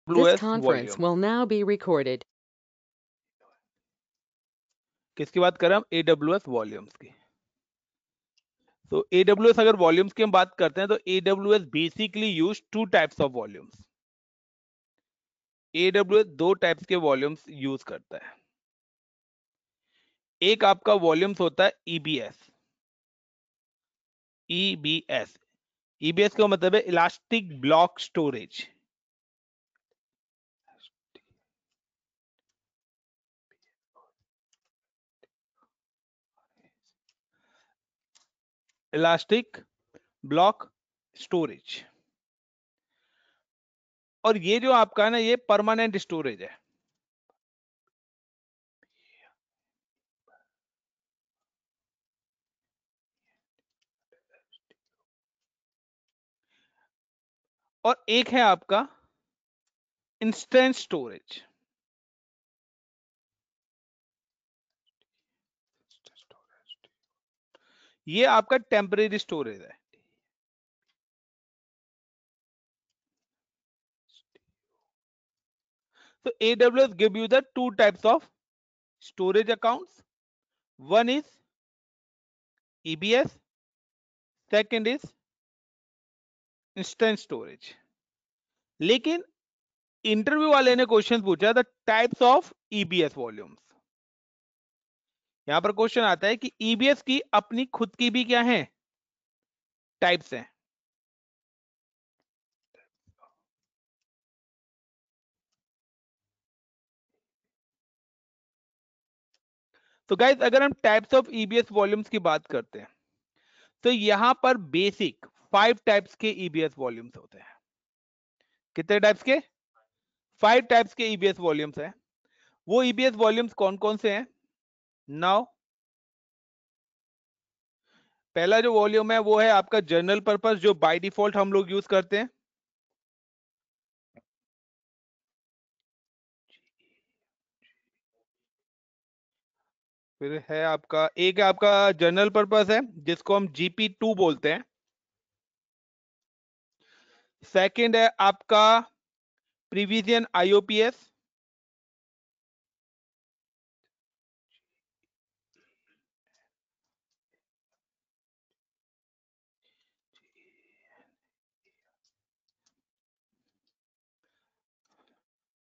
This AWS conference volume. will now be recorded. किसकी बात कर रहे हैं हम? AWS वॉल्यूम्स की। तो AWS अगर वॉल्यूम्स की हम बात करते हैं तो AWS basically use two types of volumes. AWS दो टाइप्स के वॉल्यूम्स यूज करता है। एक आपका वॉल्यूम्स होता है EBS। EBS का मतलब है elastic block storage. Elastic block storage. और ये जो आपका है ना, ये परमानेंट स्टोरेज है। और एक है आपका इंस्टेंट स्टोरेज। ये आपका टेम्परेरी स्टोरेज है। So AWS give you the two types of storage accounts. One is EBS, second is instant storage. लेकिन इंटरव्यू वाले ने क्वेश्चन पूछा the types of EBS volumes. यहां पर क्वेश्चन आता है कि EBS की अपनी खुद की भी क्या है, टाइप्स हैं। तो गाइस अगर हम टाइप्स ऑफ EBS वॉल्यूम्स की बात करते हैं तो यहां पर बेसिक 5 टाइप्स के EBS वॉल्यूम्स होते हैं। कितने टाइप्स के? 5 टाइप्स के EBS वॉल्यूम्स हैं। वो EBS वॉल्यूम्स कौन कौन से हैं? नाउ पहला जो वॉल्यूम है वो है आपका जनरल पर्पस, जो बाय डिफॉल्ट हम लोग यूज करते हैं। फिर है आपका, एक है आपका जनरल पर्पस है जिसको हम GP2 बोलते हैं। सेकंड है आपका प्रीविजन IOPS।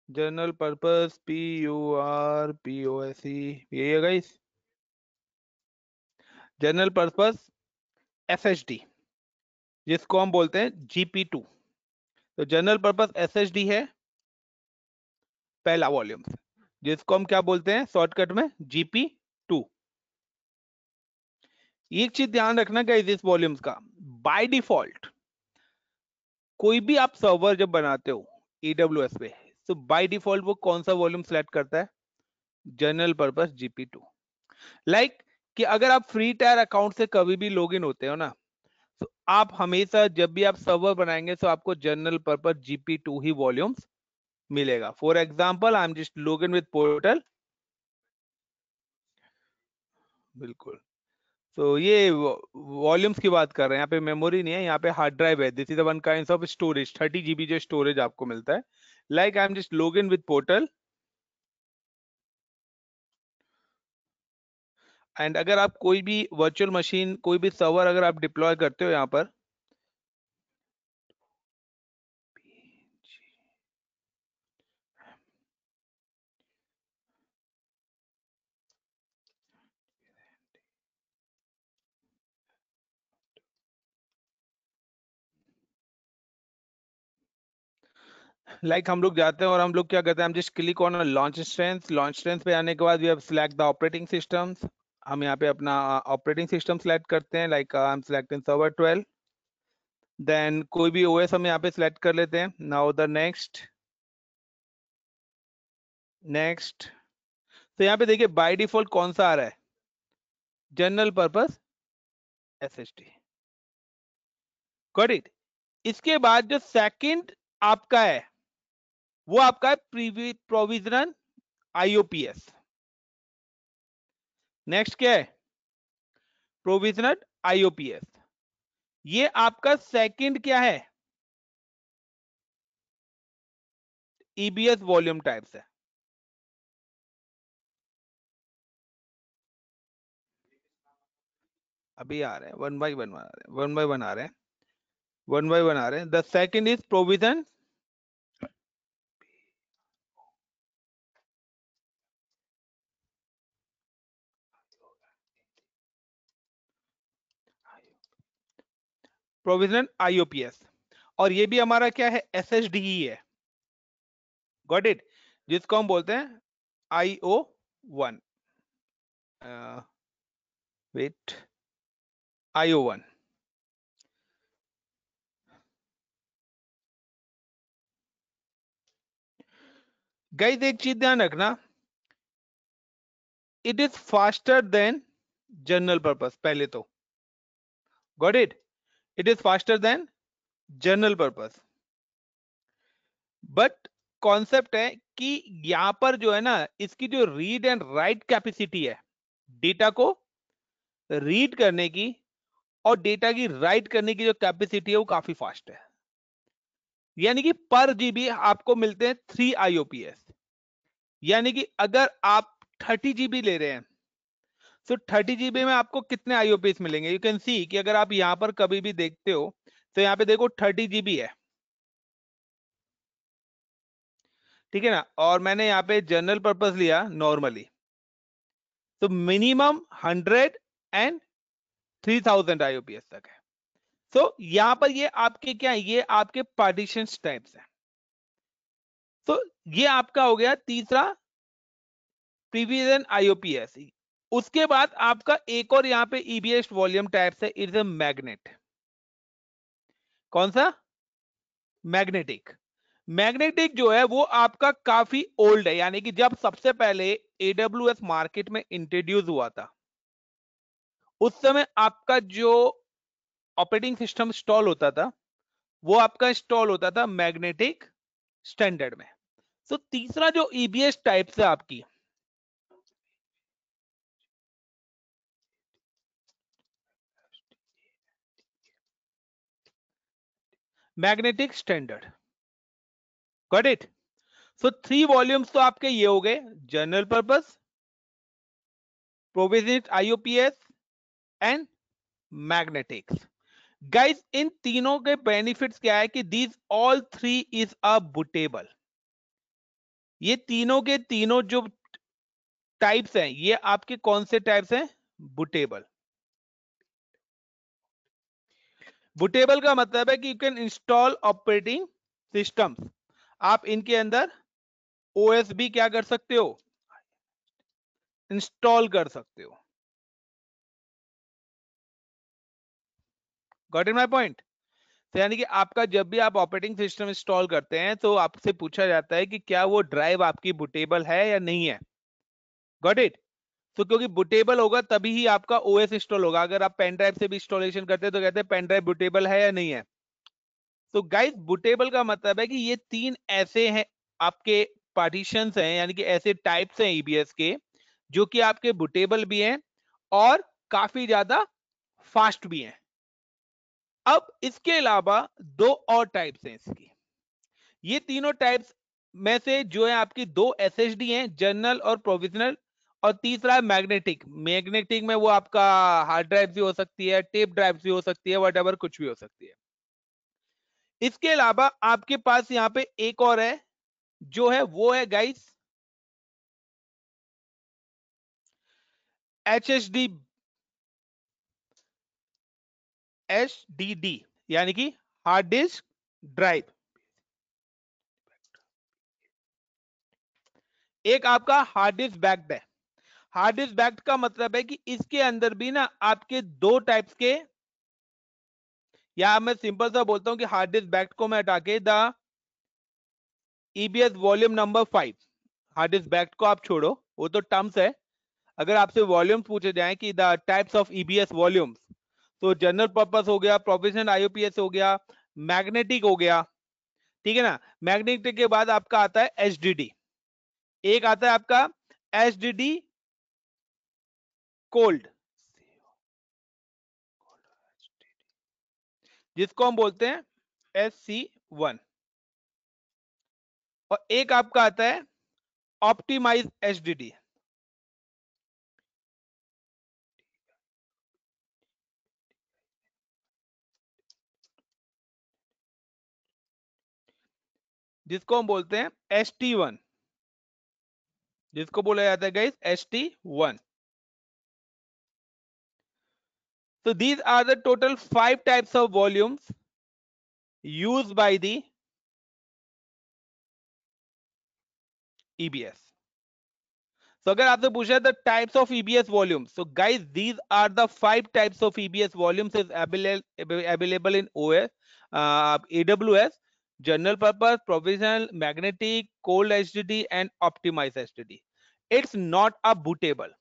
जनरल पर्पस PURPOSE, यही है गाइस जनरल पर्पस SSD, जिसको हम बोलते हैं GP2। तो जनरल पर्पस SSD है पहला वॉल्यूम, जिसको हम क्या बोलते हैं शॉर्टकट में? GP2। एक चीज ध्यान रखना गाइस इस वॉल्यूम्स का, बाय डिफॉल्ट कोई भी आप सर्वर जब बनाते हो AWS पे, तो बाय डिफॉल्ट वो कौन सा वॉल्यूम सेलेक्ट करता है? General purpose GP2। लाइक कि अगर आप फ्री टायर अकाउंट से कभी भी लॉगिन होते हो ना, तो आप हमेशा जब भी आप सर्वर बनाएंगे तो आपको जनरल पर्पस GP2 ही वॉल्यूम्स मिलेगा। For example I am just login with portal. बिल्कुल। तो ये वॉल्यूम्स की बात कर रहे हैं, यहाँ पे मेमोरी नहीं है, यहाँ पे हार्ड ड्राइव है। This is one kind of storage, 30 GB जो स्टोरेज आपको मिलता है। Like I am just login with portal, and अगर आप कोई भी वर्चुअल मशीन, कोई भी सर्वर अगर आप डिप्लॉय करते हो यहाँ पर, लाइक हम लोग जाते हैं और हम लोग क्या करते हैं, हम just click on launch instance. Launch instance पे आने के बाद we have select the operating systems. हम यहाँ पे अपना ऑपरेटिंग सिस्टम सेलेक्ट करते हैं, like I am selecting server 12। Then कोई भी OS हम यहाँ पे सिलेक्ट कर लेते हैं। Now the next next. तो यहाँ पे देखिए बाय डिफॉल्ट कौन सा आ रहा है? General purpose SSD। Got it. इसके बाद जो सेकंड आपका है वो आपका है प्रोविजनल IOPS। नेक्स्ट क्या है? Provisional IOPS। ये आपका सेकंड क्या है? ईबीएस वॉल्यूम टाइप्स है। अभी आ रहे हैं, वन बाय वन आ रहे हैं, वन बाय वन आ रहे हैं, वन बाय वन आ रहे हैं। The second is provision provisional IOPS, और ये भी हमारा क्या है, एसएसडी ही है। गॉट इट, जिसको हम बोलते हैं IO one, wait, IO one. Guys एक चीज ध्यान रखना, it is faster than general purpose. पहले तो got it, it is faster than general purpose, but concept है कि यहां पर जो है ना, इसकी जो रीड एंड राइट कैपेसिटी है, डेटा को रीड करने की और डेटा की राइट करने की जो कैपेसिटी है वो काफी फास्ट है। यानी कि पर जीबी आपको मिलते हैं 3 आईओपीएस। यानी कि अगर आप 30 जीबी ले रहे हैं तो 30 जीबी में आपको कितने आईओपीएस मिलेंगे? यू कैन सी कि अगर आप यहां पर कभी भी देखते हो तो यहां पे देखो 30 जीबी है, ठीक है ना, और मैंने यहाँ पे जनरल पर्पस लिया नॉर्मली, तो मिनिमम 100 एंड 3000 आईओपीएस तक है। तो यहां पर ये आपके क्या है, ये आपके पार्टीशन टाइप्स है। तो ये आपका हो गया तीसरा प्रीविजन आईओपीएस। उसके बाद आपका एक और यहां पे ईबीएस वॉल्यूम टाइप्स है, इट्स अ मैग्नेट। कौन सा? मैग्नेटिक। मैग्नेटिक जो है वो आपका काफी ओल्ड है, यानी कि जब सबसे पहले एडब्ल्यूएस मार्केट में इंट्रोड्यूस हुआ था उस समय आपका जो ऑपरेटिंग सिस्टम इंस्टॉल होता था वो आपका इंस्टॉल होता था मैग्नेटिक स्टैंडर्ड में। तो तीसरा जो ईबीएस टाइप्स है आपकी, magnetic standard. Got it? So 3 volumes तो आपके ये हो गए, general purpose, provision IOPS and magnetics. Guys इन तीनों के बेनिफिट्स क्या है कि these all three is a bootable. ये तीनों के तीनों जो टाइप्स हैं ये आपके कौन से टाइप्स हैं? बूटेबल। बूटेबल का मतलब है कि you can install operating systems, आप इनके अंदर ओएस भी क्या कर सकते हो? इंस्टॉल कर सकते हो। Got it my point? तो यानी कि आपका जब भी आप ऑपरेटिंग सिस्टम इंस्टॉल करते हैं तो आपसे पूछा जाता है कि क्या वो ड्राइव आपकी बूटेबल है या नहीं है। Got it? तो क्योंकि बूटेबल होगा तभी ही आपका ओएस इंस्टॉल होगा। अगर आप पेन ड्राइव से भी इंस्टॉलेशन करते हैं तो कहते हैं पेन ड्राइव बूटेबल है या नहीं है। तो गाइस बूटेबल का मतलब है कि ये तीन ऐसे हैं आपके पार्टीशंस हैं, यानी कि ऐसे टाइप्स हैं ईबीएस के जो कि आपके बूटेबल भी हैं और काफी ज्यादा फास्ट भी हैं। अब इसके अलावा दो और टाइप्स हैं इसकी। ये तीनों टाइप्स में से जो है आपकी दो एसएसडी हैं, जनरल और प्रोविजनल, और तीसरा है मैग्नेटिक। मैग्नेटिक में वो आपका हार्ड ड्राइव भी हो सकती है, टेप ड्राइव भी हो सकती है, वट कुछ भी हो सकती है। इसके अलावा आपके पास यहाँ पे एक और है जो है वो है गाइस एचएसडी, एचडीडी, यानी कि हार्ड डिस्क ड्राइव। एक आपका हार्ड डिस्क बैक्ड है। हार्ड डिस्क बैक्ड का मतलब है कि इसके अंदर भी ना आपके दो टाइप्स के, या मैं सिंपल सा बोलता हूं कि हार्ड डिस्क बैक्ड को मैं हटा के the EBS volume number 5, hard disk backed को आप छोड़ो, वो तो टर्म्स है। अगर आपसे वॉल्यूम्स पूछे जाएं कि the types of EBS volumes, तो जनरल पर्पस हो गया, प्रोफेशनल आईओपीएस हो गया, मैग्नेटिक हो गया, ठीक है ना। मैग्नेटिक के बाद आपका आता है एचडीडी, एक आता है आपका एचडीडी कोल्ड, जिसको हम बोलते हैं SC1। और एक आपका आता है ऑप्टिमाइज एचडीडी। जिसको हम बोलते हैं ST1, जिसको बोला जाता है guys ST1। So these are the total 5 types of volumes used by the EBS. So अगर आपसे पूछा है the types of EBS volumes, so guys these are the 5 types of EBS volumes is available in OS, AWS, general purpose, provisional, magnetic, cold HDD and optimized HDD. It's not a bootable.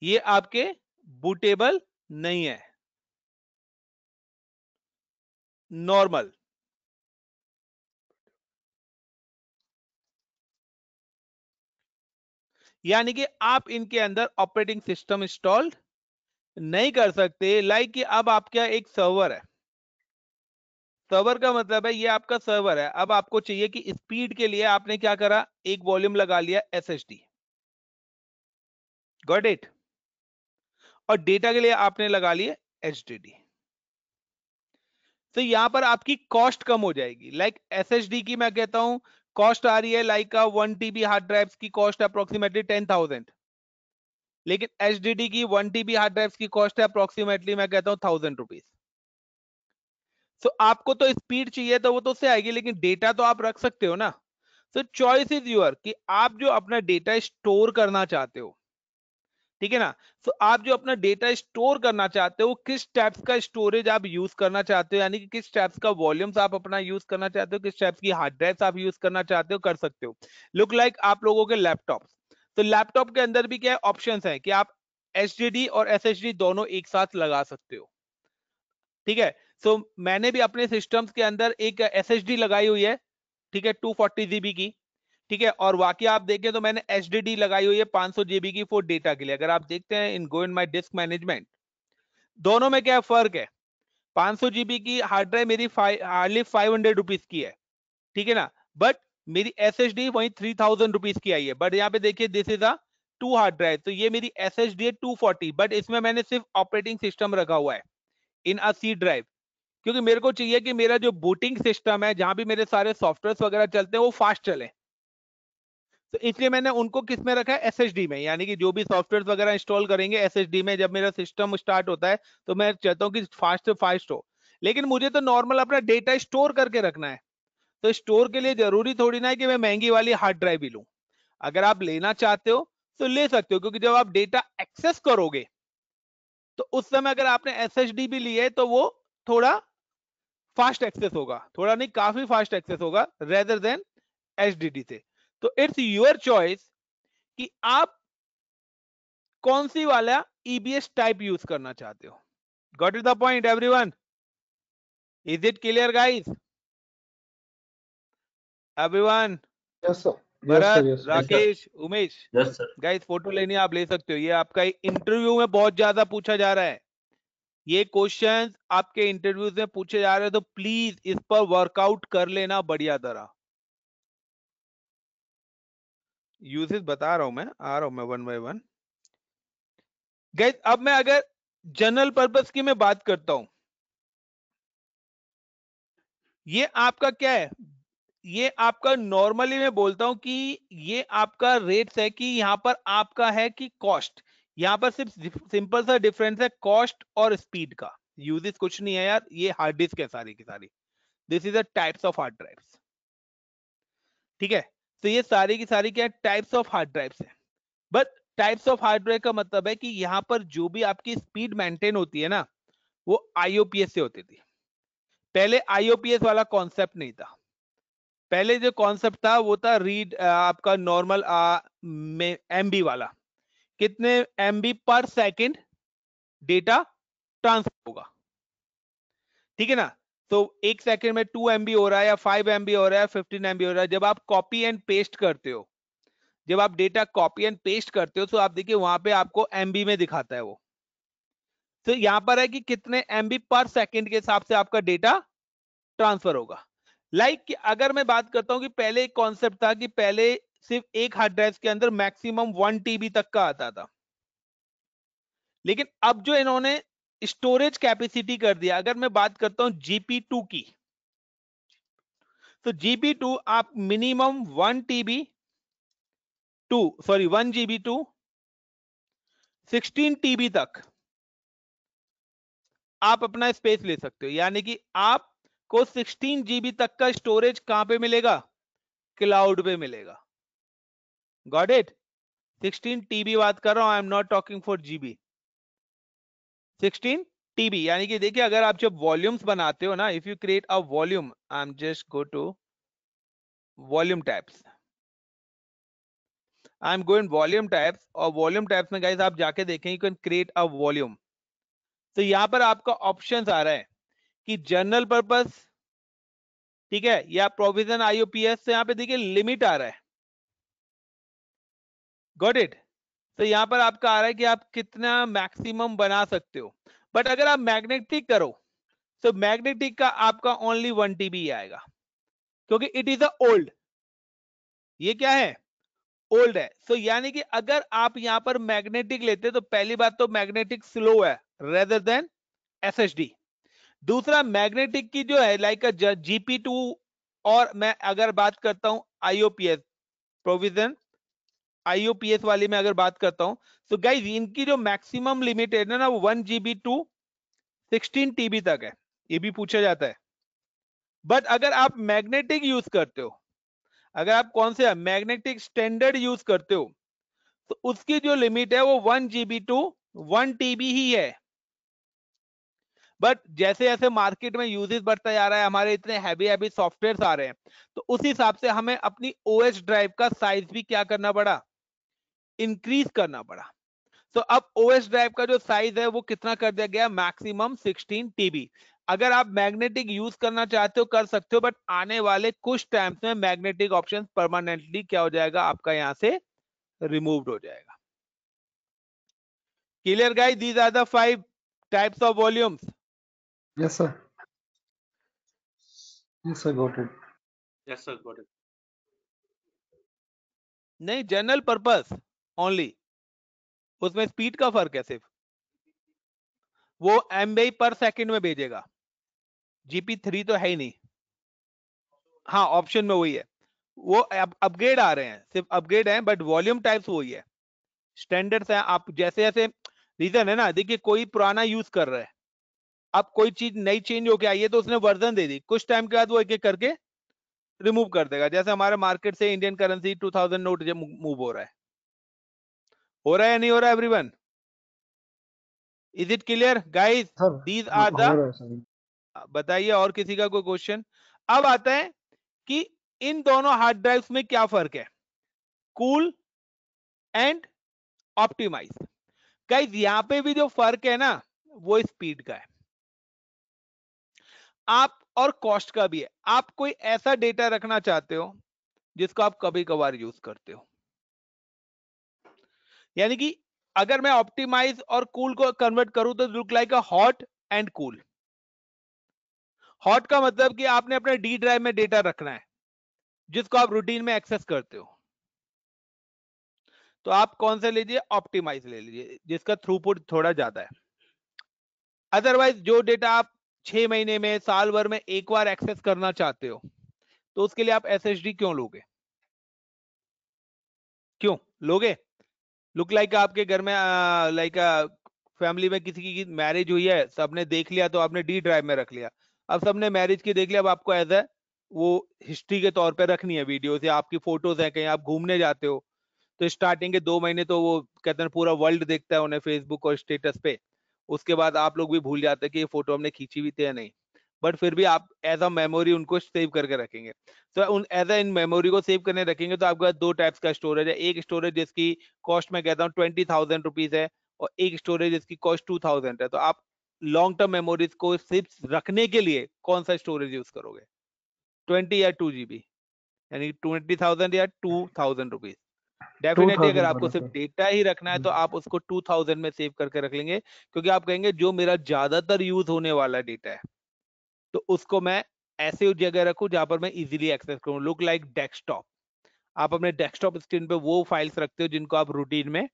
ये आपके bootable नहीं है, normal. यानी कि आप इनके अंदर operating system install नहीं कर सकते। लाइक कि अब आपका एक सर्वर है, सर्वर का मतलब है ये आपका सर्वर है, अब आपको चाहिए कि स्पीड के लिए आपने क्या करा, एक वॉल्यूम लगा लिया SSD, गॉट इट, और डेटा के लिए आपने लगा लिया HDD। तो यहां पर आपकी कॉस्ट कम हो जाएगी। लाइक SSD की मैं कहता हूं कॉस्ट आ रही है लाइक 1 TB हार्ड ड्राइव की कॉस्ट अप्रोक्सीमेटली 10,000, लेकिन HDD की 1 TB हार्ड ड्राइव की कॉस्ट है अप्रोक्सीमेटली मैं कहता हूं 1,000 रुपीज। सो आपको तो स्पीड चाहिए तो वो तो उससे आएगी, लेकिन डेटा तो आप रख सकते हो ना। सो चॉइस इज योर कि आप जो अपना डेटा स्टोर करना चाहते हो, ठीक है ना। सो आप जो अपना डेटा स्टोर करना चाहते हो, किस टाइप्स का स्टोरेज आप यूज करना चाहते हो, यानी कि किस टाइप्स का वॉल्यूम्स आप अपना यूज करना चाहते हो, किस टाइप्स की हार्ड ड्राइव्स आप यूज करना चाहते हो, कर सकते हो। लुक लाइक आप लोगों के लैपटॉप, तो लैपटॉप के अंदर भी क्या है, ऑप्शंस है कि आप HDD और SSD दोनों एक साथ लगा सकते हो, ठीक है। सो मैंने भी अपने सिस्टम्स के अंदर एक SSD लगाई हुई है, ठीक है, 240 GB की, ठीक है। और वाकई आप देखें तो मैंने HDD लगाई हुई है 500 GB की फॉर डेटा के लिए। अगर आप देखते हैं इन गो इन माय डिस्क मैनेजमेंट, दोनों में क्या फर्क है। 500 GB की हार्ड ड्राइव मेरी हार्डली 500 रुपीज की है, ठीक है ना, बट मेरी SSD वही 3000 रुपीज की आई है। बट यहाँ पे देखिए this is a 2 hard drive, तो ये मेरी SSD है 240, बट इसमें मैंने सिर्फ ऑपरेटिंग सिस्टम रखा हुआ है इन अ C ड्राइव, क्योंकि मेरे को चाहिए कि मेरा जो बूटिंग सिस्टम है, जहां भी मेरे सारे सॉफ्टवेयर वगैरह चलते हैं, वो फास्ट चले। तो इसलिए मैंने उनको किस में रखा है, SSD में, यानी कि जो भी सॉफ्टवेयर वगैरह इंस्टॉल करेंगे SSD में, जब मेरा सिस्टम स्टार्ट होता है तो मैं चाहता हूँ कि फास्ट से फास्ट हो। लेकिन मुझे तो नॉर्मल अपना डेटा स्टोर करके रखना है, तो स्टोर के लिए जरूरी थोड़ी ना है कि मैं महंगी वाली हार्ड ड्राइव भी लूं। अगर आप लेना चाहते हो तो ले सकते हो, क्योंकि जब आप डेटा एक्सेस करोगे तो उस समय अगर आपने SSD भी ली है तो वो थोड़ा फास्ट एक्सेस होगा, थोड़ा नहीं काफी फास्ट एक्सेस होगा रेदर देन HDD से। तो इट्स योर चॉइस कि आप कौन सी वाला EBS टाइप यूज करना चाहते हो। Got it the point everyone? Is it clear guys? Everyone? Yes sir, yes sir, Bharat, yes sir. Yes, sir. Rakesh, Umesh, Yes, sir. Guys photo लेनी है आप ले सकते हो। ये आपका इंटरव्यू में बहुत ज्यादा पूछा जा रहा है, ये क्वेश्चंस आपके इंटरव्यूज में पूछे जा रहे हैं, तो प्लीज इस पर वर्कआउट कर लेना बढ़िया तरह। यूजेस बता रहा हूं मैं, आ रहा हूं मैं वन बाय वन। गाइस अब मैं अगर जनरल पर्पस की मैं बात करता हूं, ये आपका क्या है, ये आपका नॉर्मली मैं बोलता हूं कि ये आपका रेट्स है कि यहां पर आपका है कि कॉस्ट, यहां पर सिर्फ सिंपल सा डिफरेंस है कॉस्ट और स्पीड का। यूजेस कुछ नहीं है यार, ये हार्ड डिस्क है सारी की सारी। This is the types of hard drives, ठीक है। तो ये सारी की सारी क्या टाइप्स ऑफ हार्ड ड्राइव्स है। But types of hard drive का मतलब है कि यहां पर जो भी आपकी स्पीड मेंटेन होती है ना, वो IOPS से होती थी। पहले IOPS वाला कॉन्सेप्ट नहीं था, पहले जो कॉन्सेप्ट था वो था रीड आपका नॉर्मल MB वाला, कितने MB पर सेकंड डेटा ट्रांसफर होगा, ठीक है ना। तो एक सेकंड में 2 MB हो रहा है या 5 MB हो रहा है, 15 MB हो रहा है। जब आप कॉपी एंड पेस्ट करते हो, जब आप डेटा कॉपी एंड पेस्ट करते हो, तो आप देखिए वहां पे आपको MB में दिखाता है वो। तो यहां पर है कि कितने MB पर सेकंड के हिसाब से आपका डेटा ट्रांसफर होगा। लाइक कि अगर मैं बात करता हूं कि पहले एक कॉन्सेप्ट था कि पहले सिर्फ एक हार्ड ड्राइव के अंदर मैक्सिमम 1 टीबी तक का आता था, लेकिन अब जो इन्होंने स्टोरेज कैपेसिटी कर दिया, अगर मैं बात करता हूं GP2 की, तो GP2 आप minimum 1 TB to 1 GB to 16 TB तक आप अपना स्पेस ले सकते हो। यानी कि आपको 16 GB तक का स्टोरेज कहां पे मिलेगा? क्लाउड पे मिलेगा। Got it? 16 टीबी बात कर रहा हूं, I am not talking for GB. 16 TB यानी कि देखिए, अगर आप जब वॉल्यूम्स बनाते हो ना, if you create a volume, I am just go to volume tabs, I am going volume tabs, और वॉल्यूम टैब्स में गाइस आप जाके देखें, you can create a volume. तो यहां पर आपका ऑप्शन आ रहा है कि जनरल पर्पस, ठीक है, या प्रोविजन IOPS से, यहां पे देखिए लिमिट आ रहा है। Got it? तो यहां पर आपका आ रहा है कि आप कितना मैक्सिमम बना सकते हो। बट अगर आप मैग्नेटिक करो तो मैग्नेटिक का आपका ओनली 1 टीबी आएगा, क्योंकि इट इज अ ओल्ड, ये क्या है? ओल्ड है। सो यानी कि अगर आप यहां पर मैग्नेटिक लेते तो पहली बात तो मैग्नेटिक स्लो है रेदर देन SSD। दूसरा, मैग्नेटिक की जो है लाइक GP2, और मैं अगर बात करता हूं IOPS प्रोविजन IOPS वाली में अगर बात करता हूं, तो गाइज इनकी जो मैक्सिमम लिमिट है ना, वो 1 GB टू 16 टीबी तक है, ये भी पूछा जाता है। बट अगर आप मैग्नेटिक यूज करते हो, अगर आप कौन से मैग्नेटिक स्टैंडर्ड यूज करते हो, तो उसकी जो लिमिट है वो 1 GB टू 1 टीबी ही है। बट जैसे जैसे मार्केट में यूजेस बढ़ता जा रहा है, हमारे इतने हैवी हैवी सॉफ्टवेयर आ रहे हैं, तो उस हिसाब से हमें अपनी OS ड्राइव का साइज भी क्या करना पड़ा? इंक्रीज करना पड़ा। तो अब OS ड्राइव का जो साइज है वो कितना कर दिया गया? Maximum 16 TB. अगर आप मैग्नेटिक यूज करना चाहते हो कर सकते हो, बट आने वाले कुछ टाइम्स में मैग्नेटिक ऑप्शन परमानेंटली क्या हो जाएगा? आपका यहां से रिमूव्ड हो जाएगा। Clear guys? These are the 5 types of volumes. Yes, sir. Yes, sir. Got it. Yes, sir, got it. नहीं, जनरल पर्पस ओनली, उसमें स्पीड का फर्क है सिर्फ, वो MB पर सेकंड में भेजेगा, GP3 तो है ही नहीं। हाँ, ऑप्शन में वही है, वो अपग्रेड आ रहे हैं, सिर्फ अपग्रेड है, बट वॉल्यूम टाइप्स वही है, स्टैंडर्ड्स है। आप जैसे जैसे रीजन है ना, देखिए कोई पुराना यूज कर रहा है, अब कोई चीज नई चेंज होके आई है तो उसने वर्जन दे दी, कुछ टाइम के बाद वो एक एक करके रिमूव कर देगा। जैसे हमारे मार्केट से इंडियन करेंसी 2000 नोट जब मूव हो रहा है या नहीं हो रहा है? Everyone, is it clear guys? Sir, these are हो द, रहा है सर। बताइए और किसी का कोई क्वेश्चन? अब आता है कि इन दोनों हार्ड ड्राइव्स में क्या फर्क है, कूल एंड ऑप्टिमाइज। गाइस यहां पे भी जो फर्क है ना, वो स्पीड का है, आप और कॉस्ट का भी है। आप कोई ऐसा डेटा रखना चाहते हो जिसको आप कभी कभार यूज करते हो, यानी कि अगर मैं ऑप्टिमाइज और कूल को कन्वर्ट करूं तो look like a hot and cool. Hot का मतलब कि आपने अपने डी ड्राइव में डेटा रखना है जिसको आप रूटीन में एक्सेस करते हो, तो आप कौन सा लीजिए? ऑप्टिमाइज ले लीजिए, जिसका थ्रूपुट थोड़ा ज्यादा है। अदरवाइज जो डेटा आप 6 महीने में, साल भर में एक बार एक्सेस करना चाहते हो, तो उसके लिए आप SSD क्यों लोगे? क्यों लोगे? लुक लाइक आपके घर में लाइक फैमिली में किसी की मैरिज हुई है, सबने देख लिया तो आपने डी ड्राइव में रख लिया। अब सबने मैरिज की देख लिया, अब आपको एज ए वो हिस्ट्री के तौर पे रखनी है, वीडियोस या आपकी फोटोज हैं, कहीं आप घूमने जाते हो, तो स्टार्टिंग के 2 महीने तो वो कहते हैं पूरा वर्ल्ड देखता है उन्हें फेसबुक और स्टेटस पे, उसके बाद आप लोग भी भूल जाते हैं कि ये फोटो हमने खींची भी थी या नहीं, बट फिर भी आप एज अ मेमोरी उनको सेव करके रखेंगे। तो उन एज इन मेमोरी को सेव करने रखेंगे तो आपका 2 टाइप्स का स्टोरेज है, एक स्टोरेज जिसकी कॉस्ट मैं कहता हूँ 20,000 रुपीज है, और एक स्टोरेज जिसकी कॉस्ट 2,000 है। तो आप लॉन्ग टर्म मेमोरीज को सिर्फ रखने के लिए कौन सा स्टोरेज यूज करोगे? 20 या 2 GB, यानी 20,000 या 2,000 रुपीज। डेफिनेटली अगर 2000 आपको वाला सिर्फ सर। डेटा ही रखना है तो आप उसको 2,000 में सेव करके रख लेंगे, क्योंकि आप कहेंगे जो मेरा ज्यादातर यूज होने वाला डेटा है तो उसको मैं ऐसे जगह रखूं जहां पर मैं इजीली एक्सेस करूं, लुक लाइक डेस्कटॉप। आप अपने डेस्कटॉप स्क्रीन पे वो फाइल्स रखते हो जिनको आप रूटीन में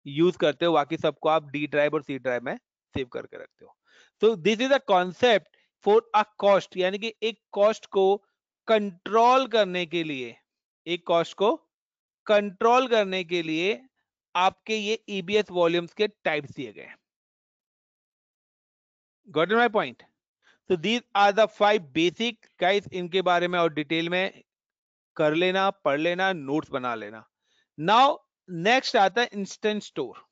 यूज करते हो, बाकी सबको आप डी ड्राइव और सी ड्राइव में सेव करके रखते हो। So this is a concept for a cost, यानी कि एक कॉस्ट को कंट्रोल करने के लिए, एक कॉस्ट को कंट्रोल करने के लिए आपके ये ईबीएस वॉल्यूम्स के टाइप्स दिए गए हैं। Got it my point? So these are the 5 basic guys, इनके बारे में और डिटेल में कर लेना, पढ़ लेना, नोट्स बना लेना। नाउ नेक्स्ट आता है इंस्टेंट स्टोर।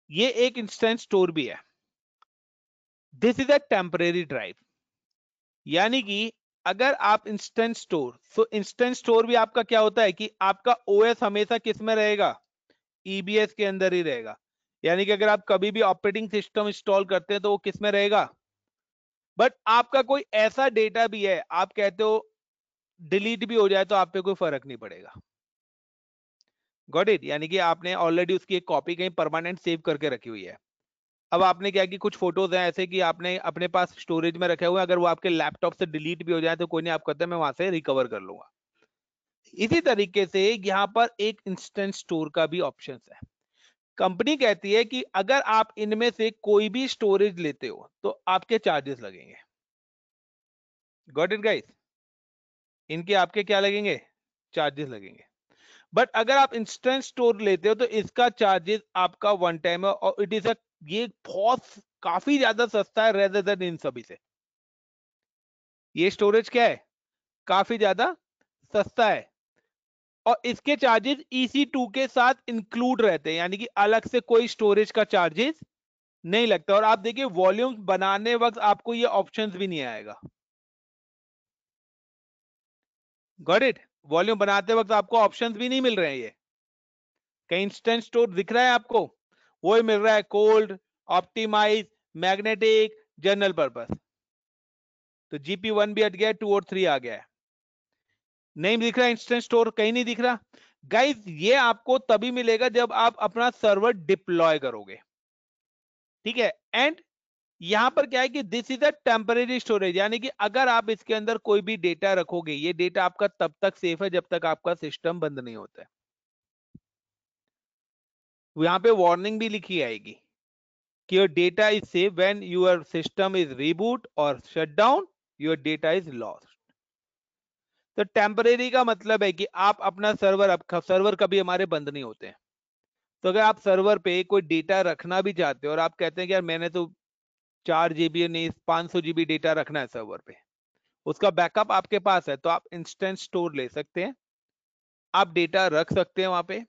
ये एक इंस्टेंट स्टोर भी है। This is a temporary drive, यानी कि अगर आप इंस्टेंट स्टोर, तो इंस्टेंट स्टोर भी आपका क्या होता है कि आपका ओएस हमेशा किस में रहेगा, ईबीएस के अंदर ही रहेगा। यानी कि अगर आप कभी भी ऑपरेटिंग सिस्टम इंस्टॉल करते हैं तो वो किस में रहेगा, बट आपका कोई ऐसा डेटा भी है, आप कहते हो डिलीट भी हो जाए तो आप पे कोई फर्क नहीं पड़ेगा। Got it? यानी कि आपने ऑलरेडी उसकी एक कॉपी कहीं परमानेंट सेव करके रखी हुई है। अब आपने क्या कि कुछ फोटोज हैं ऐसे कि आपने अपने पास स्टोरेज में रखे हुए हैं, अगर वो आपके लैपटॉप से डिलीट भी हो जाए तो कोई नहीं, आप कहते हैं मैं वहां से रिकवर कर लूंगा। इसी तरीके से यहाँ पर एक इंस्टेंट स्टोर का भी ऑप्शन है। कंपनी कहती है कि अगर आप इनमें से कोई भी स्टोरेज लेते हो तो आपके चार्जेस लगेंगे। Got it guys? इनके आपके क्या लगेंगे, चार्जेस लगेंगे। बट अगर आप इंस्टेंट स्टोर लेते हो तो इसका चार्जेस आपका वन टाइम है, और इट इज ये बहुत काफी ज्यादा सस्ता है रेदर देन इन सभी से। ये स्टोरेज क्या है, काफी ज्यादा सस्ता है, और इसके चार्जेस EC2 के साथ इंक्लूड रहते हैं, यानी कि अलग से कोई स्टोरेज का चार्जेस नहीं लगता। और आप देखिए वॉल्यूम बनाने वक्त आपको ये ऑप्शंस भी नहीं आएगा। Got it? वॉल्यूम बनाते वक्त आपको ऑप्शंस भी नहीं मिल रहे हैं। ये कहीं इंस्टेंट स्टोर दिख रहा है आपको, वो ही मिल रहा है, cold, optimize, magnetic, general purpose. तो GP1 भी हट गया, 2 और 3 आ गया है। नहीं दिख रहा इंस्टेंट स्टोर, कहीं नहीं दिख रहा। गाइस ये आपको तभी मिलेगा जब आप अपना सर्वर डिप्लॉय करोगे, ठीक है। एंड यहां पर क्या है कि this is a temporary storage, यानी कि अगर आप इसके अंदर कोई भी डेटा रखोगे, ये डेटा आपका तब तक सेफ है जब तक आपका सिस्टम बंद नहीं होता है। यहां पे वार्निंग भी लिखी आएगी कि your data is safe when your system is reboot और shut down, your data is lost. तो टेम्परेरी का मतलब है कि आप अपना सर्वर कभी हमारे बंद नहीं होते हैं। तो अगर आप सर्वर पे कोई डेटा रखना भी चाहते हो और आप कहते हैं कि यार मैंने तो 4 GB नहीं 500 GB डेटा रखना है सर्वर पे, उसका बैकअप आपके पास है, तो आप इंस्टेंट स्टोर ले सकते हैं, आप डेटा रख सकते हैं वहां पे।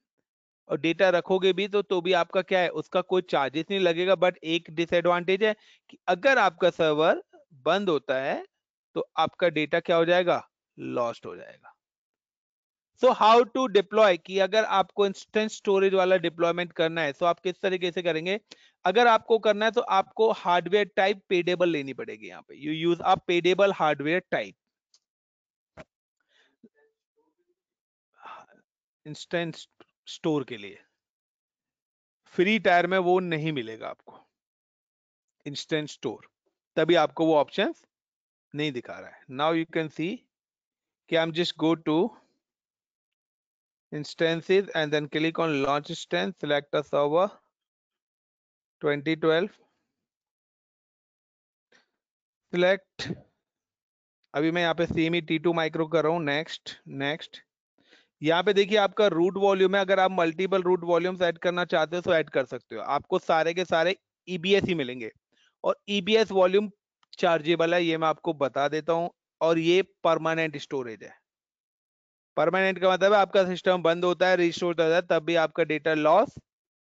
और डेटा रखोगे भी तो भी आपका क्या है, उसका कोई चार्जेस नहीं लगेगा। बट एक डिसएडवांटेज है कि अगर आपका सर्वर बंद होता है तो आपका डेटा क्या हो जाएगा, लॉस्ट हो जाएगा। सो हाउ टू डिप्लॉय, कि अगर आपको इंस्टेंट स्टोरेज वाला डिप्लॉयमेंट करना है तो आप किस तरीके से करेंगे। अगर आपको करना है तो आपको हार्डवेयर टाइप पेडेबल लेनी पड़ेगी। यहाँ पे you use a payable hardware type. Instant store के लिए फ्री टायर में वो नहीं मिलेगा आपको, इंस्टेंट स्टोर, तभी आपको वो ऑप्शन नहीं दिखा रहा है। नाउ यू कैन सी कि I am just go to instances and then click on launch instance, select a server 2012, select, अभी मैं यहाँ पे सेमी T2 माइक्रो कर रहा हूँ, नेक्स्ट नेक्स्ट। यहाँ पे देखिए आपका रूट वॉल्यूम है, अगर आप मल्टीपल रूट वॉल्यूम्स ऐड करना चाहते हो तो ऐड कर सकते हो, आपको सारे के सारे ईबीएस ही मिलेंगे। और ईबीएस वॉल्यूम चार्जेबल है, ये मैं आपको बता देता हूँ। और ये परमानेंट स्टोरेज है। परमानेंट का मतलब है आपका सिस्टम बंद होता है, रिस्टोर होता है, तब भी आपका डेटा लॉस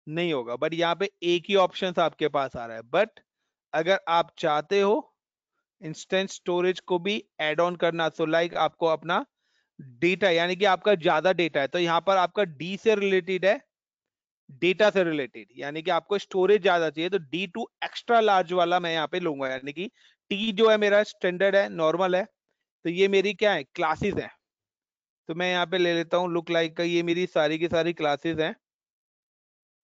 नहीं होगा। बट यहाँ पे एक ही ऑप्शन आपके पास आ रहा है। बट अगर आप चाहते हो इंस्टेंट स्टोरेज को भी एड ऑन करना, सो लाइक आपको अपना डेटा, यानी कि आपका ज्यादा डेटा है, तो यहाँ पर आपका डी से रिलेटेड है, डेटा से रिलेटेड, यानी कि आपको स्टोरेज ज्यादा चाहिए तो D2 एक्स्ट्रा लार्ज वाला मैं यहाँ पे लूंगा। यानी कि टी जो है मेरा स्टैंडर्ड है, नॉर्मल है, तो ये मेरी क्या है, क्लासेस है। तो मैं यहाँ पे ले लेता हूँ लुक लाइक का, ये मेरी सारी की सारी क्लासेस हैं।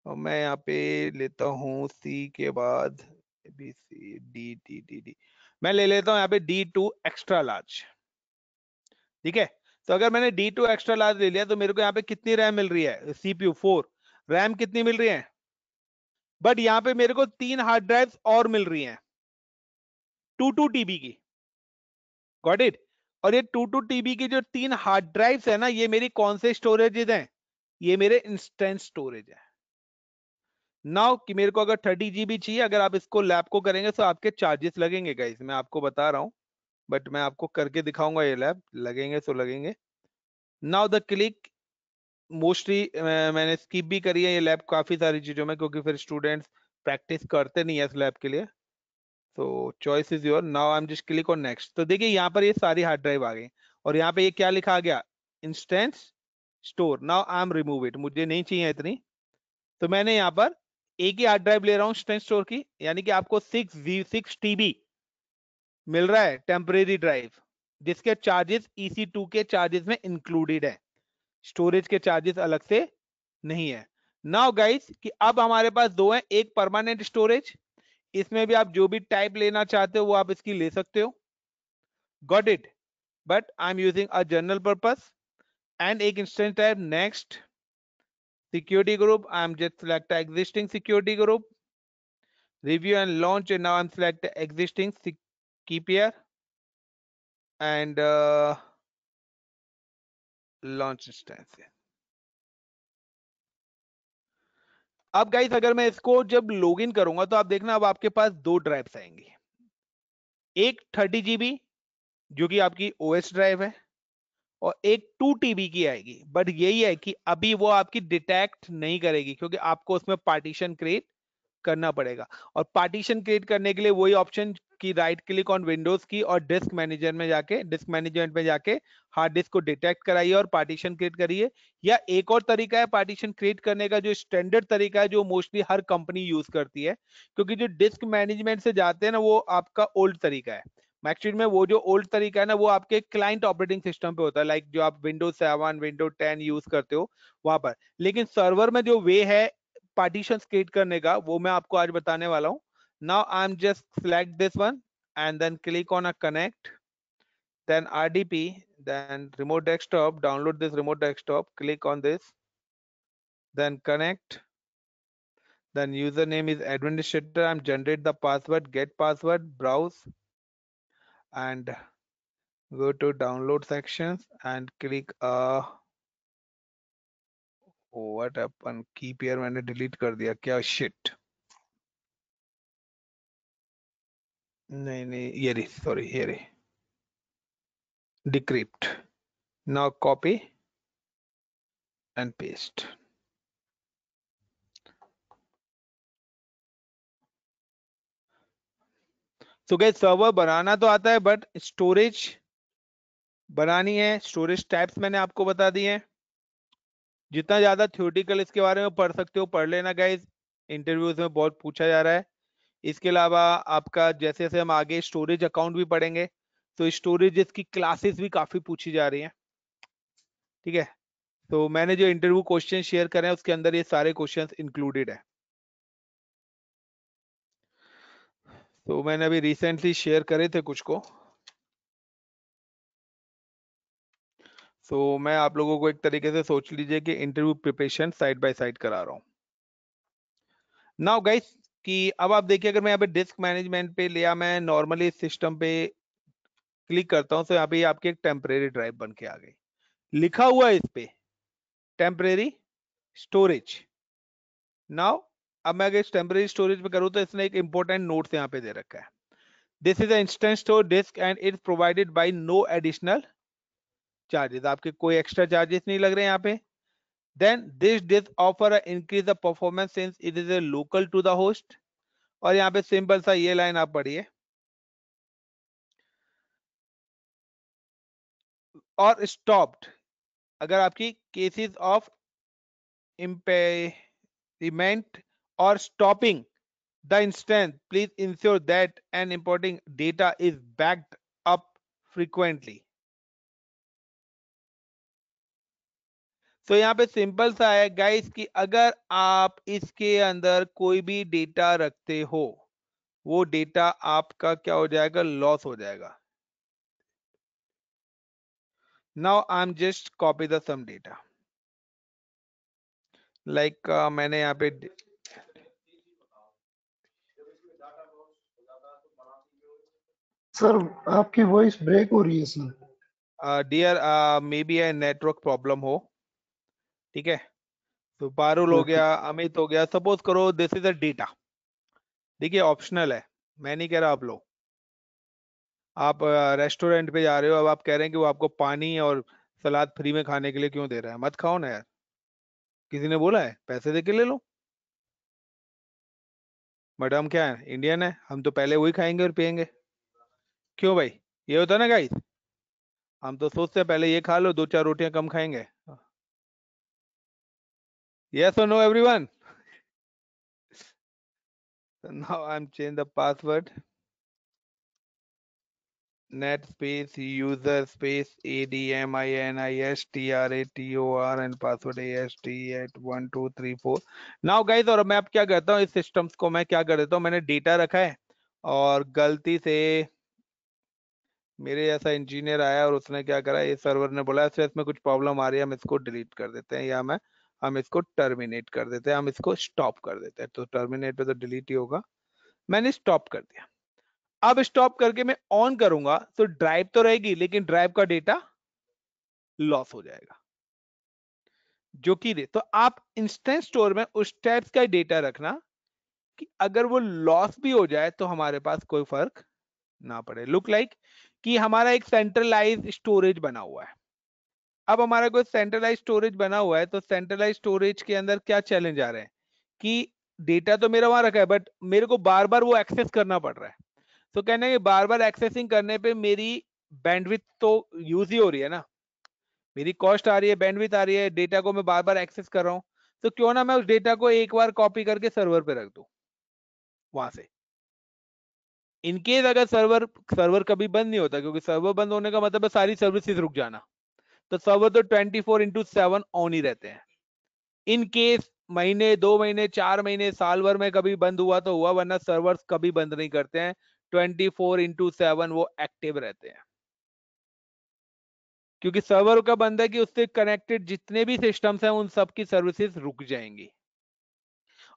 और मैं यहाँ पे लेता हूँ C के बाद BC D D D D, मैं ले लेता हूं यहाँ पे D2 एक्स्ट्रा लार्ज, ठीक है। तो अगर मैंने D2 एक्स्ट्रा लार्ज ले लिया तो मेरे को यहाँ पे कितनी रैम मिल रही है, CPU 4, रैम कितनी मिल रही है, बट यहाँ पे मेरे को 3 हार्ड ड्राइव्स और मिल रही हैं 2 TB की, गॉट इट। और ये 2 TB की जो 3 हार्ड ड्राइव्स है ना, ये मेरी कौन से स्टोरेज हैं, ये मेरे इंस्टेंट स्टोरेज है। नाउ कि मेरे को अगर 30 GB चाहिए, अगर आप इसको लैब को करेंगे तो आपके चार्जेस लगेंगे गाइस, मैं आपको बता रहा हूँ, बट मैं आपको करके दिखाऊंगा, ये लैब लगेंगे तो लगेंगे। नाउ द क्लिक, मोस्टली मैंने स्किप भी करी है ये लैब काफी सारी चीजों में, क्योंकि फिर स्टूडेंट्स प्रैक्टिस करते नहीं है इस लैब के लिए। तो choice is your, now I am just click on next. तो देखिए यहाँ पर ये सारी हार्ड ड्राइव आ गई, और यहाँ पे ये क्या लिखा आ गया, instance store. Now I M remove it, मुझे नहीं चाहिए इतनी, तो मैंने यहाँ पर एक ही हार्ड ड्राइव ले रहा हूँ इंस्टेंस स्टोर की, यानी कि आपको 6 TB मिल रहा है टेम्परेरी ड्राइव, जिसके चार्जेस EC2 के चार्जेस में इंक्लूडेड है, स्टोरेज के चार्जेस अलग से नहीं है। नाउ गाइस कि अब हमारे पास दो हैं, एक परमानेंट स्टोरेज, इसमें भी आप जो भी टाइप लेना चाहते हो वो आप इसकी ले सकते हो, got it, but I am using a general purpose. And एक instance type next security group, I am just select existing security group, review and launch, and now I'm select existing keep here and launch instance। अब guys अगर मैं इसको जब login करूंगा तो आप देखना अब आपके पास दो ड्राइव्स आएंगी, एक 30 GB जो कि आपकी OS ड्राइव है, और एक 2 TB की आएगी, बट यही है कि अभी वो आपकी डिटेक्ट नहीं करेगी, क्योंकि आपको उसमें पार्टीशन क्रिएट करना पड़ेगा। और पार्टीशन क्रिएट करने के लिए वही ऑप्शन की राइट क्लिक ऑन विंडोज की और डिस्क मैनेजर में जाके, डिस्क मैनेजमेंट में जाके हार्ड डिस्क को डिटेक्ट कराइए और पार्टीशन क्रिएट करिए। या एक और तरीका है पार्टीशन क्रिएट करने का, जो स्टैंडर्ड तरीका है, जो मोस्टली हर कंपनी यूज करती है, क्योंकि जो डिस्क मैनेजमेंट से जाते हैं ना वो आपका ओल्ड तरीका है। एक्चुअली में वो जो ओल्ड तरीका है ना वो आपके क्लाइंट ऑपरेटिंग सिस्टम पे होता है, लाइक जो आप विंडोज 7 विंडोज 10 यूज करते हो वहां पर। लेकिन सर्वर में जो वे है पार्टीशन क्रिएट करने का, वो मैं आपको आज बताने वाला हूं। Now I am just select this one and then click on a connect, then RDP, then remote desktop, download this remote desktop, click on this, then connect, then username is administrator, I'm generate the password, get password, browse, and go to download sections and click what happened, keep here मैंने delete कर दिया क्या, shit, नहीं नहीं ये रही, sorry ये रही, decrypt, now copy and paste। तो गैस सर्वर बनाना तो आता है, बट स्टोरेज बनानी है, स्टोरेज टाइप्स मैंने आपको बता दिए हैं। जितना ज्यादा थ्योरेटिकल इसके बारे में पढ़ सकते हो पढ़ लेना गाइस, इंटरव्यूज में बहुत पूछा जा रहा है। इसके अलावा आपका जैसे जैसे हम आगे स्टोरेज अकाउंट भी पढ़ेंगे, तो स्टोरेज की क्लासेस भी काफी पूछी जा रही हैं, ठीक है। तो मैंने जो इंटरव्यू क्वेश्चन शेयर करे हैं उसके अंदर ये सारे क्वेश्चंस इंक्लूडेड है। तो मैंने अभी रिसेंटली शेयर करे थे कुछ को, तो मैं आप लोगों को एक तरीके से सोच लीजिए कि interview preparation side by side करा रहा हूँ। नाउ गाइस कि अब आप देखिए, अगर मैं यहाँ पे डिस्क मैनेजमेंट पे लिया, मैं नॉर्मली सिस्टम पे क्लिक करता हूँ, तो यहाँ पे आपकी एक टेम्परेरी ड्राइव बन के आ गई, लिखा हुआ है इस पे टेम्परेरी स्टोरेज। नाउ अब मैं अगर इस टेम्परेरी स्टोरेज पे करूँ तो इसने एक इंपॉर्टेंट नोट यहाँ पे दे रखा है, this is instant store disk and it's provided by no additional charges, आपके कोई एक्स्ट्रा चार्जेस नहीं लग रहे हैं यहाँ पे। Then this disk offer increase the performance since it is a local to the host. और यहाँ पे सिंपल सा ये लाइन आप पढ़िए, और स्टॉप्ड, अगर आपकी cases of impairment or stopping the instance, please ensure that an important data is backed up frequently। तो यहाँ पे सिंपल सा है गाइस कि अगर आप इसके अंदर कोई भी डेटा रखते हो वो डेटा आपका क्या हो जाएगा, लॉस हो जाएगा. Now I am just copy the some data, like मैंने यहाँ पे सर आपकी वॉइस ब्रेक हो रही है sir. Dear may be a network problem हो. ठीक है, तो पारुल हो ओके. गया, अमित हो गया. सपोज करो दिस इज अ डेटा. देखिए ऑप्शनल है, मैं नहीं कह रहा आप लो. आप रेस्टोरेंट पे जा रहे हो, अब आप कह रहे हैं कि वो आपको पानी और सलाद फ्री में खाने के लिए क्यों दे रहा है, मत खाओ ना यार. किसी ने बोला है पैसे दे के ले लो? बट हम क्या है, इंडियन है, हम तो पहले वही खाएंगे और पियेंगे. क्यों भाई, ये होता है ना गाइस. हम तो सोचते हैं पहले ये खा लो, दो चार रोटियां कम खाएंगे. यस और no everyone? Now I am change the password. net space user space ADMINISTRATOR and password AST at 1234. Now guys, और मैं अब क्या करता हूँ, इस सिस्टम्स को मैं क्या कर देता हूँ, मैंने डेटा रखा है और गलती से मेरे जैसा इंजीनियर आया और उसने क्या करा, ये सर्वर ने बोला ऐसे इसमें कुछ प्रॉब्लम आ रही है, हम इसको डिलीट कर देते हैं, या हम इसको टर्मिनेट कर देते हैं, हम इसको स्टॉप कर देते हैं. तो टर्मिनेट पे तो डिलीट ही होगा, मैंने स्टॉप कर दिया. अब स्टॉप करके मैं ऑन करूंगा तो ड्राइव तो रहेगी, लेकिन ड्राइव का डेटा लॉस हो जाएगा. जो कि तो आप इंस्टेंट स्टोर में उस टाइप्स का डेटा रखना कि अगर वो लॉस भी हो जाए तो हमारे पास कोई फर्क ना पड़े. लुक लाइक कि हमारा एक सेंट्रलाइज स्टोरेज बना हुआ है. अब हमारा कोई सेंट्रलाइज स्टोरेज बना हुआ है, तो सेंट्रलाइज स्टोरेज के अंदर क्या चैलेंज आ रहे हैं कि डेटा तो मेरा वहां रखा है, बट मेरे को बार बार वो एक्सेस करना पड़ रहा है. तो कहना है कि बार बार एक्सेसिंग करने पे मेरी बैंडविड्थ तो यूज ही हो रही है ना, मेरी कॉस्ट आ रही है, बैंडविड्थ आ रही है, डेटा को मैं बार बार एक्सेस कर रहा हूं. तो क्यों ना मैं उस डेटा को एक बार कॉपी करके सर्वर पे रख दूं वहां से. इनकेस अगर सर्वर सर्वर कभी बंद नहीं होता, क्योंकि सर्वर बंद होने का मतलब है सारी सर्विसेज रुक जाना, तो सर्वर तो 24/7 ऑन ही रहते हैं. इन केस महीने, 2 महीने, 4 महीने, साल भर में कभी बंद हुआ तो हुआ, वरना सर्वर्स कभी बंद नहीं करते हैं. 24/7 वो एक्टिव रहते हैं. क्योंकि सर्वर का बंद है कि उससे कनेक्टेड जितने भी सिस्टम्स हैं उन सब की सर्विसेज रुक जाएंगी.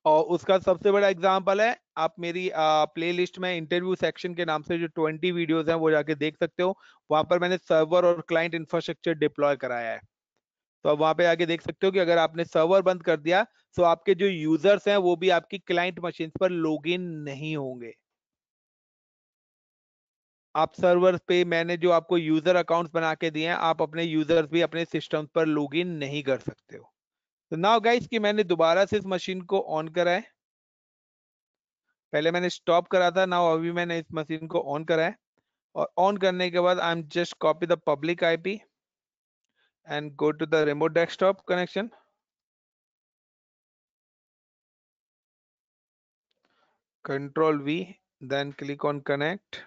और उसका सबसे बड़ा एग्जांपल है, आप मेरी प्लेलिस्ट में इंटरव्यू सेक्शन के नाम से जो 20 वीडियोस हैं वो जाके देख सकते हो. वहां पर मैंने सर्वर और क्लाइंट इंफ्रास्ट्रक्चर डिप्लॉय कराया है. तो आप वहां पे आके देख सकते हो कि अगर आपने सर्वर बंद कर दिया तो आपके जो यूजर्स हैं वो भी आपकी क्लाइंट मशीन पर लॉगिन नहीं होंगे. आप सर्वर पे मैंने जो आपको यूजर अकाउंट्स बना के दिए हैं, आप अपने यूजर्स भी अपने सिस्टम पर लॉगिन नहीं कर सकते हो. तो नाउ गाइस कि मैंने दोबारा से इस मशीन को ऑन करा है, पहले मैंने स्टॉप करा था, नाउ अभी मैंने इस मशीन को ऑन करा है. और ऑन करने के बाद आई am just copy the public IP and go to the remote desktop connection. Control V, then click on connect.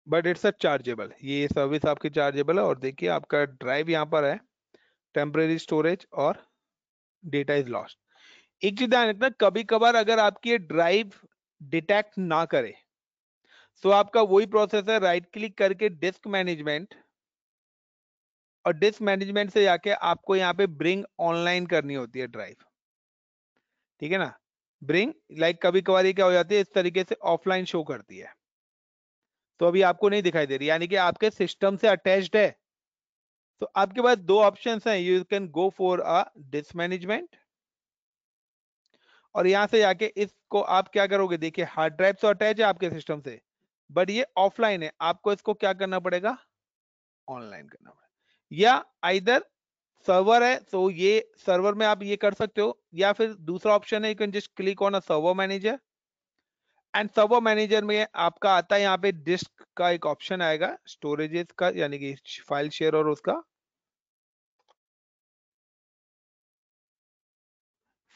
But it's a chargeable, ये सर्विस आपकी चार्जेबल है. और देखिए आपका ड्राइव यहाँ पर है, टेम्परेरी स्टोरेज और डेटा इज लॉस्ट. एक चीज ध्यान रखना, कभी कभार अगर आपकी ये ड्राइव डिटेक्ट ना करे तो आपका वही प्रोसेस है, राइट क्लिक करके डिस्क मैनेजमेंट, और डिस्क मैनेजमेंट से जाके आपको यहाँ पे ब्रिंग ऑनलाइन करनी होती है ड्राइव. ठीक है ना, ब्रिंग लाइक कभी कभार ये क्या हो जाती है, इस तरीके से ऑफलाइन शो करती है, तो अभी आपको नहीं दिखाई दे रही, यानी कि आपके सिस्टम से अटैच्ड है. तो आपके पास दो ऑप्शंस हैं, you can go for a disc management, और यहां से जाके इसको आप क्या करोगे, देखिए हार्ड ड्राइव तो अटैच है आपके सिस्टम से, बट ये ऑफलाइन है, आपको इसको क्या करना पड़ेगा, ऑनलाइन करना पड़ेगा. या आइदर सर्वर है तो ये सर्वर में आप ये कर सकते हो, या फिर दूसरा ऑप्शन है, you can just click on a server manager, and server manager में आपका आता है यहाँ पे डिस्क का एक ऑप्शन आएगा, स्टोरेजेस का, यानी कि फाइल शेयर और उसका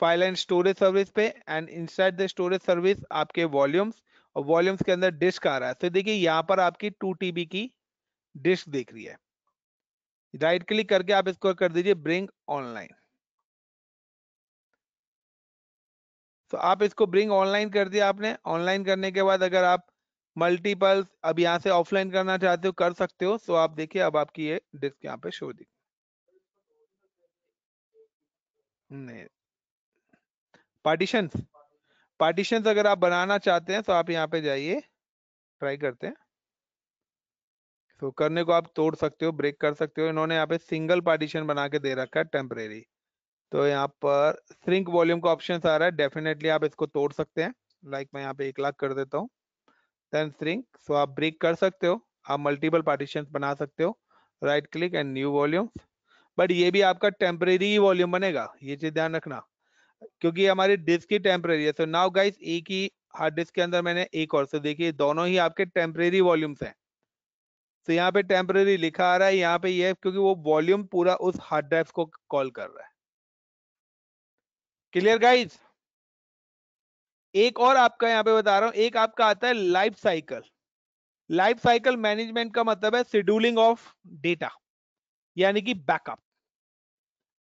फाइल एंड स्टोरेज सर्विस पे, and inside the storage service आपके वॉल्यूम्स और वॉल्यूम्स के अंदर डिस्क आ रहा है। तो देखिए यहाँ पर आपकी 2 TB की डिस्क दिख रही है। राइट क्लिक करके आप इसको कर दीजिए ब्रिंग ऑनलाइन। तो आप इसको ब्रिंग ऑनलाइन कर दिया आपने। ऑनलाइन करने के बाद अगर आप मल्टीपल अब यहाँ से ऑफलाइन करना चाहते हो कर सकते हो। तो आप देखिए अब आपकी ये डिस्क यहाँ पे शो दी नहीं। पार्टीशंस, पार्टीशंस अगर आप बनाना चाहते हैं तो आप यहाँ पे जाइए, ट्राई करते हैं। तो करने को आप तोड़ सकते हो, ब्रेक कर सकते हो। इन्होंने यहाँ पे सिंगल पार्टीशन बना के दे रखा है टेम्परेरी। तो यहाँ पर श्रिंक वॉल्यूम का ऑप्शन आ रहा है, डेफिनेटली आप इसको तोड़ सकते हैं। लाइक मैं यहाँ पे 1 लाख कर देता हूँ, देन श्रिंक। सो आप ब्रेक कर सकते हो, आप मल्टीपल पार्टीशन बना सकते हो। Right click and new volume. But ये भी आपका टेम्परेरी वॉल्यूम बनेगा, ये चीज ध्यान रखना, क्योंकि हमारी डिस्क ही टेम्परेरी है। सो नाउ गाइस एक ही हार्ड डिस्क के अंदर मैंने एक और, से देखिए दोनों ही आपके टेम्परेरी वॉल्यूम्स हैं। तो यहाँ पे टेम्परेरी लिखा आ रहा है, यहाँ पे ये क्योंकि वो वॉल्यूम पूरा उस हार्ड ड्राइव को कॉल कर रहा है। Clear guys? एक और आपका यहाँ पे बता रहा हूं, एक आपका आता है life cycle. Life cycle management का मतलब है शेड्यूलिंग ऑफ डेटा, यानी कि बैकअप।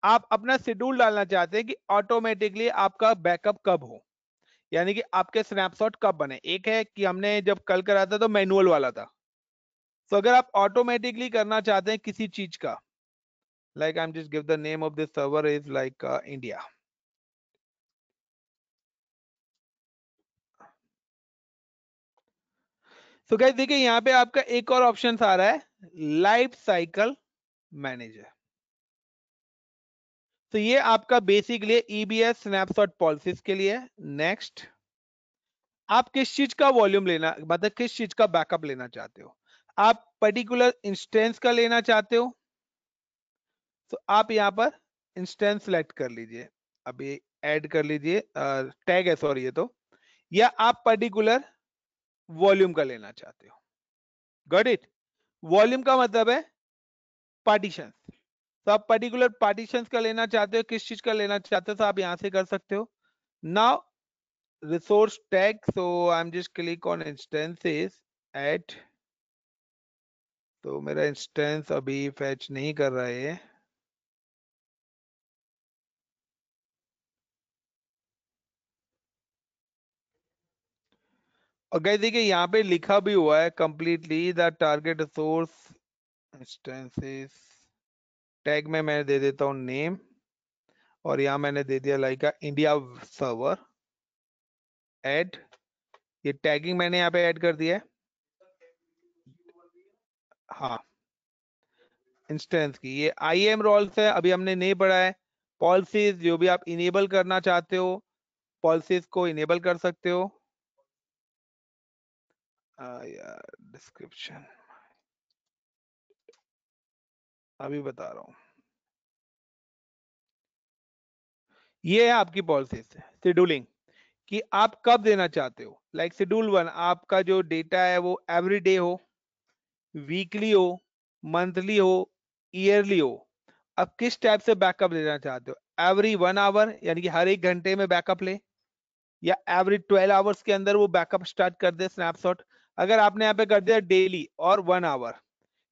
आप अपना शेड्यूल डालना चाहते हैं कि ऑटोमेटिकली आपका बैकअप कब हो, यानी कि आपके स्नैपशॉट कब बने। एक है कि हमने जब कल करा था तो मैनुअल वाला था। तो अगर आप ऑटोमेटिकली करना चाहते हैं किसी चीज का, like I am just give the name of this server is like India. तो गाइस देखिए यहाँ पे आपका एक और ऑप्शन आ रहा है, लाइफ साइकिल मैनेजर। तो ये आपका बेसिकली ईबीएस स्नैपशॉट पॉलिसीज के लिए। नेक्स्ट, आप किस चीज का वॉल्यूम लेना, मतलब किस चीज का बैकअप लेना चाहते हो। आप पर्टिकुलर इंस्टेंस का लेना चाहते हो, तो आप यहाँ पर इंस्टेंस सेलेक्ट कर लीजिए, अभी ऐड कर लीजिए, टैग है सॉरी ये तो, या आप पर्टिकुलर वॉल्यूम का लेना चाहते हो। Got it? वॉल्यूम का मतलब है पार्टीशन। तो आप पर्टिकुलर पार्टीशन का लेना चाहते हो, किस चीज का लेना चाहते हो, तो आप यहां से कर सकते हो। Now resource tag, so I am just click on instances at. तो मेरा इंस्टेंस अभी फैच नहीं कर रहा है। और गाइस देखिए यहाँ पे लिखा भी हुआ है completely the target resource instances. Tag में मैं दे देता हूँ नेम, और यहाँ मैंने दे दिया लाइक इंडिया सर्वर ऐड। ये टैगिंग मैंने यहाँ पे ऐड कर दिया है। हाँ, इंस्टेंस की ये IAM रोल्स है, अभी हमने नहीं पढ़ा है। पॉलिसीज जो भी आप इनेबल करना चाहते हो, पॉलिसीज को इनेबल कर सकते हो। यार डिस्क्रिप्शन अभी बता रहा हूँ। ये है आपकी पॉलिसीज, शेड्यूलिंग, कि आप कब देना चाहते हो। लाइक शेड्यूल 1, आपका जो डेटा है वो एवरीडे हो, वीकली हो, मंथली हो, ईयरली हो। अब किस टाइप से बैकअप लेना चाहते हो, एवरी 1 आवर यानी कि हर 1 घंटे में बैकअप ले, या एवरी 12 आवर्स के अंदर वो बैकअप स्टार्ट कर दे स्नैपशॉट। अगर आपने यहाँ पे कर दिया डेली और 1 आवर,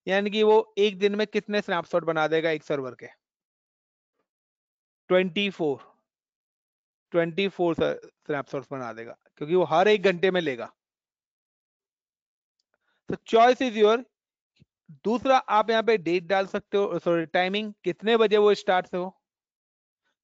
यानी कि वो एक दिन में कितने स्नैपशॉट बना देगा एक सर्वर के, 24 24 स्नैपशॉट्स बना देगा, क्योंकि वो हर 1 घंटे में लेगा। तो चॉइस इज योर। दूसरा आप यहाँ पे डेट डाल सकते हो, सॉरी टाइमिंग, कितने बजे वो स्टार्ट हो।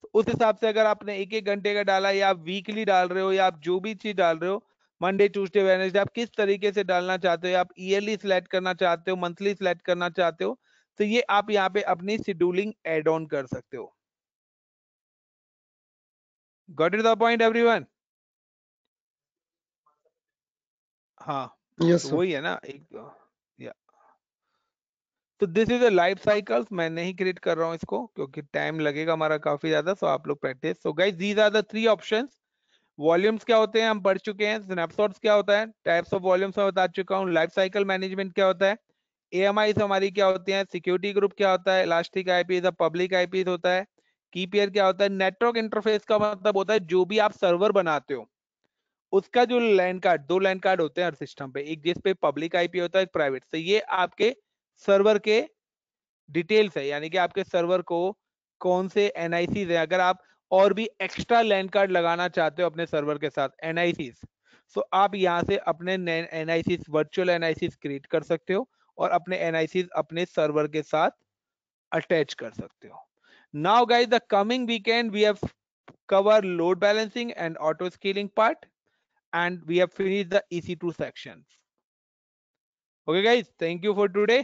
तो उस हिसाब से अगर आपने 1 1 घंटे का डाला, या आप वीकली डाल रहे हो, या आप जो भी चीज डाल रहे हो, मंडे ट्यूसडे वेडनेसडे, आप किस तरीके से डालना चाहते हो, आप ईयरली सिलेक्ट करना चाहते हो, मंथली सिलेक्ट करना चाहते हो, तो ये आप यहाँ पे अपनी शेड्यूलिंग एड ऑन कर सकते हो। Got it the point everyone? हाँ, यस तो सर। वही है ना एक, या तो this is a life cycles. मैं नहीं क्रिएट कर रहा हूँ इसको क्योंकि टाइम लगेगा हमारा काफी ज्यादा, सो आप लोग practice. So guys these are the 3 options. Volumes क्या होते हैं हम पढ़ चुके हैं, स्नैपशॉट्स क्या होता है, टाइप्स ऑफ वॉल्यूम्स मैं बता चुका हूँ, लाइफ साइकिल मैनेजमेंट क्या होता है, AMI हमारी क्या होती है, सिक्योरिटी ग्रुप क्या होता है, इलास्टिक आईपी पब्लिक आईपी होता है, की पेयर क्या होता है, नेटवर्क इंटरफेस का मतलब होता है जो भी आप सर्वर बनाते हो उसका जो लैन कार्ड, 2 लैन कार्ड होते हैं हर सिस्टम पे, एक जिस पे पब्लिक आईपी होता है, एक प्राइवेट। तो ये आपके सर्वर के डिटेल्स है, यानी कि आपके सर्वर को कौन से एनआईसीज है। अगर आप और भी एक्स्ट्रा लैन कार्ड लगाना चाहते हो अपने सर्वर के साथ एनआईसीज, तो आप यहाँ से अपने एनआईसीज, वर्चुअल एनआईसीज क्रिएट कर सकते हो और अपने एनआईसीज अपने सर्वर के साथ अटैच कर सकते हो। Now guys, the coming weekend we have cover load balancing and auto scaling part, and we have finished the EC2 section. Okay guys, thank you for today.